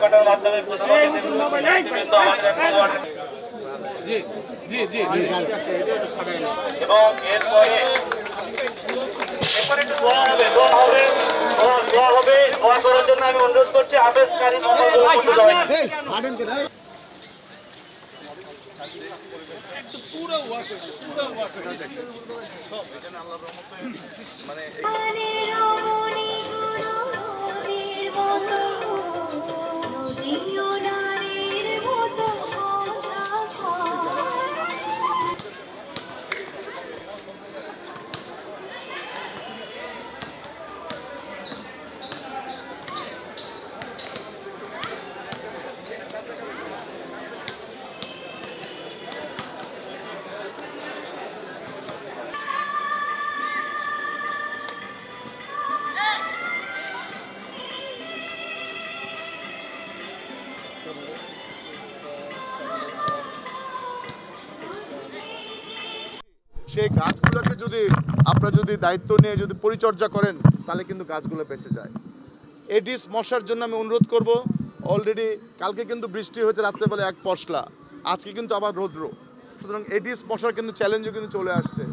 কাটার মাধ্যমে এবং এরপরে দোয়া করার জন্য আমি অনুরোধ করছি আবেশকারী সেই গাছগুলোকে যদি আপনারা যদি দায়িত্ব নিয়ে যদি পরিচর্যা করেন তাহলে কিন্তু গাছগুলো বেঁচে যায়। এডিস মশার জন্য আমি অনুরোধ করব, অলরেডি কালকে কিন্তু বৃষ্টি হয়েছে রাত্রেবেলা এক পশলা, আজকে কিন্তু আবার রৌদ্র, সুতরাং এডিস মশার কিন্তু চ্যালেঞ্জও কিন্তু চলে আসছে।